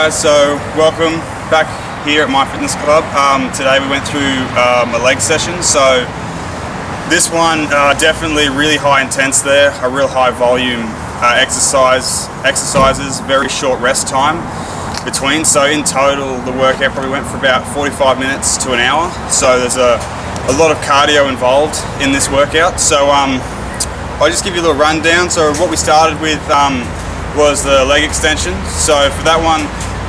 guys, so welcome back here at My Fitness Club. Today we went through a leg session. So this one definitely really high intense there, a real high volume exercises, very short rest time between. So in total the workout probably went for about 45 minutes to an hour. So there's a lot of cardio involved in this workout. So I'll just give you a little rundown. So what we started with was the leg extension. So for that one,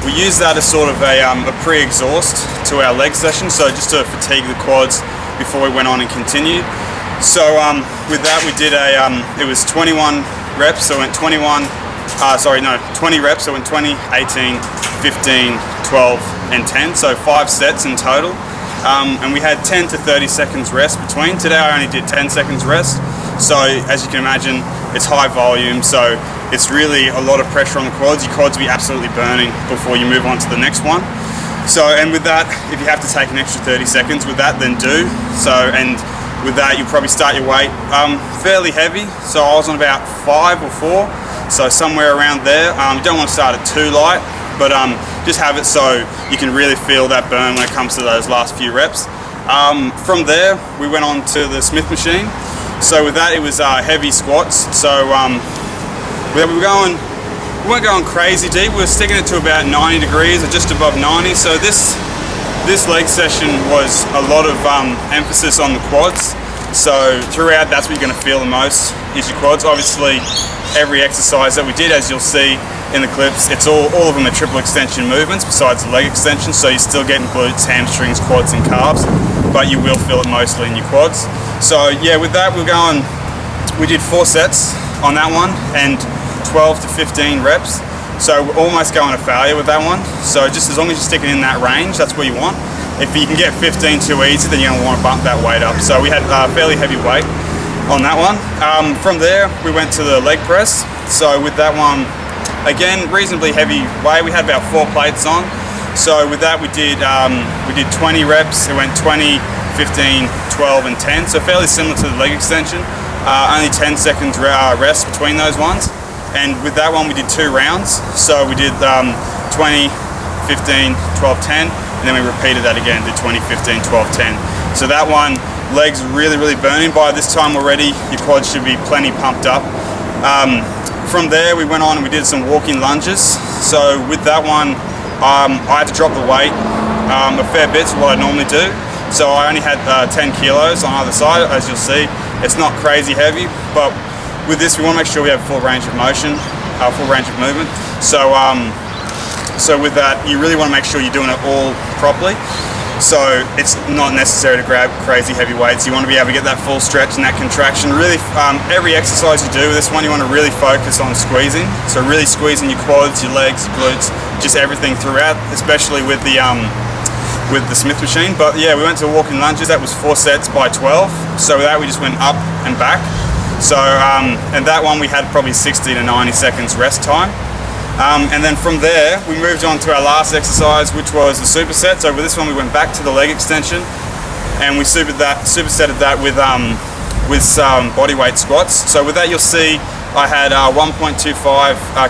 we used that as sort of a pre-exhaust to our leg session, so just to fatigue the quads before we went on and continued. So with that we did it was 21 reps, so it went 20 reps, so it went 20, 18, 15, 12 and 10, so 5 sets in total. And we had 10 to 30 seconds rest between. Today I only did 10 seconds rest. So as you can imagine, it's high volume, so it's really a lot of pressure on the quads. Your quads will be absolutely burning before you move on to the next one. So, and with that, if you have to take an extra 30 seconds with that, then do. So, and with that, you'll probably start your weight fairly heavy. So I was on about 5 or 4, so somewhere around there. You don't want to start it too light, but just have it so you can really feel that burn when it comes to those last few reps. From there, we went on to the Smith machine. So with that, it was heavy squats. So we weren't going crazy deep. We were sticking it to about 90 degrees or just above 90. So this leg session was a lot of emphasis on the quads. So throughout, that's what you're going to feel the most is your quads. Obviously, every exercise that we did, as you'll see in the clips, it's all of them are triple extension movements besides the leg extension. So you're still getting glutes, hamstrings, quads and calves, but you will feel it mostly in your quads. So yeah, with that we did 4 sets on that one and 12 to 15 reps. So we're almost going to failure with that one. So just as long as you're sticking in that range, that's what you want. If you can get 15 too easy, then you're going to want to bump that weight up. So we had fairly heavy weight on that one. From there, we went to the leg press. So with that one, again, reasonably heavy weight. We had about 4 plates on. So with that, we did 20 reps. It went 20, 15, 12 and 10. So fairly similar to the leg extension. Only 10 seconds rest between those ones. And with that one, we did 2 rounds. So we did 20, 15, 12, 10, and then we repeated that again, did 20, 15, 12, 10. So that one, legs really, really burning. By this time already, your quads should be plenty pumped up. From there, we went on and we did some walking lunges. So with that one, I had to drop the weight a fair bit to what I normally do. So I only had 10 kilos on either side, as you'll see. It's not crazy heavy, but with this we want to make sure we have full range of motion, full range of movement. So so with that, you really want to make sure you're doing it all properly. So it's not necessary to grab crazy heavy weights. You want to be able to get that full stretch and that contraction. Really, every exercise you do with this one, you want to really focus on squeezing. So really squeezing your quads, your legs, your glutes, just everything throughout, especially with the Smith machine. But yeah, we went to walking lunges. That was 4 sets by 12. So with that, we just went up and back. So and that one we had probably 60 to 90 seconds rest time. And then from there, we moved on to our last exercise, which was the superset. So with this one, we went back to the leg extension, and we supersetted that with some body weight squats. So with that, you'll see I had 1.25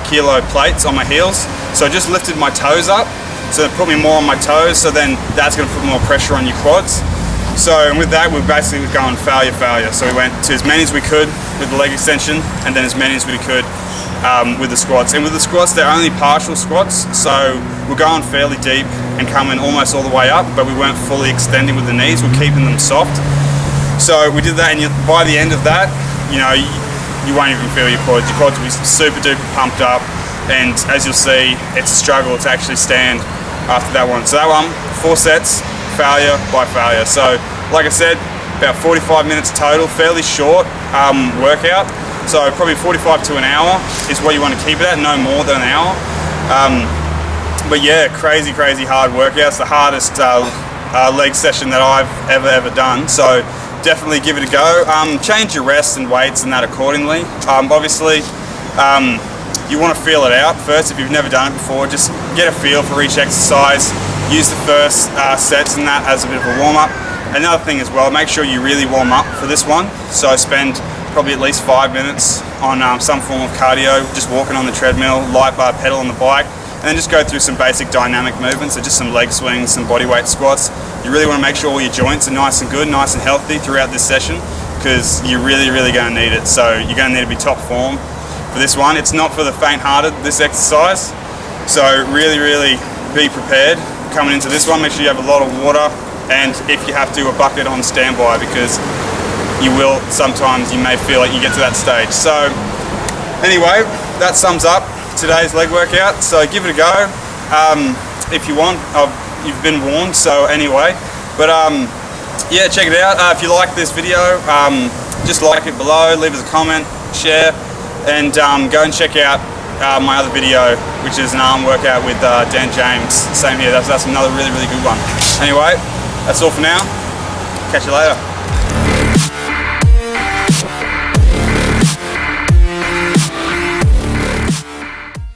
kilo plates on my heels. So I just lifted my toes up, so it put me more on my toes. So then that's going to put more pressure on your quads. So and with that, we're basically going failure. So we went to as many as we could with the leg extension, and then as many as we could with the squats. And with the squats, they're only partial squats, so we're going fairly deep and coming almost all the way up, but we weren't fully extending with the knees. We're keeping them soft. So we did that, and by the end of that, you know, you won't even feel your quads. Your quads will be super duper pumped up, and as you'll see, it's a struggle to actually stand after that one. So that one, 4 sets, failure by failure. So like I said, about 45 minutes total, fairly short workout. So probably 45 to an hour is what you want to keep it at, no more than an hour. But yeah, crazy hard workouts, the hardest leg session that I've ever done. So definitely give it a go. Change your rest and weights and that accordingly. Obviously, you want to feel it out first. If you've never done it before, just get a feel for each exercise. Use the first sets and that as a bit of a warm-up. Another thing as well, make sure you really warm up for this one. So spend probably at least 5 minutes on some form of cardio, just walking on the treadmill, light bar pedal on the bike, and then just go through some basic dynamic movements, so just some leg swings, some body weight squats. You really want to make sure all your joints are nice and good, nice and healthy throughout this session, because you're really going to need it. So you're going to need to be top form for this one. It's not for the faint-hearted, this exercise, so really be prepared coming into this one. Make sure you have a lot of water, and if you have to, a bucket on standby, because you will sometimes, you may feel like you get to that stage. So anyway, that sums up today's leg workout, so give it a go if you want. You've been warned, so anyway, but yeah, check it out. If you like this video, just like it below, leave us a comment, share, and go and check out my other video, which is an arm workout with Dan James. Same here, that's another really good one. Anyway, that's all for now. Catch you later.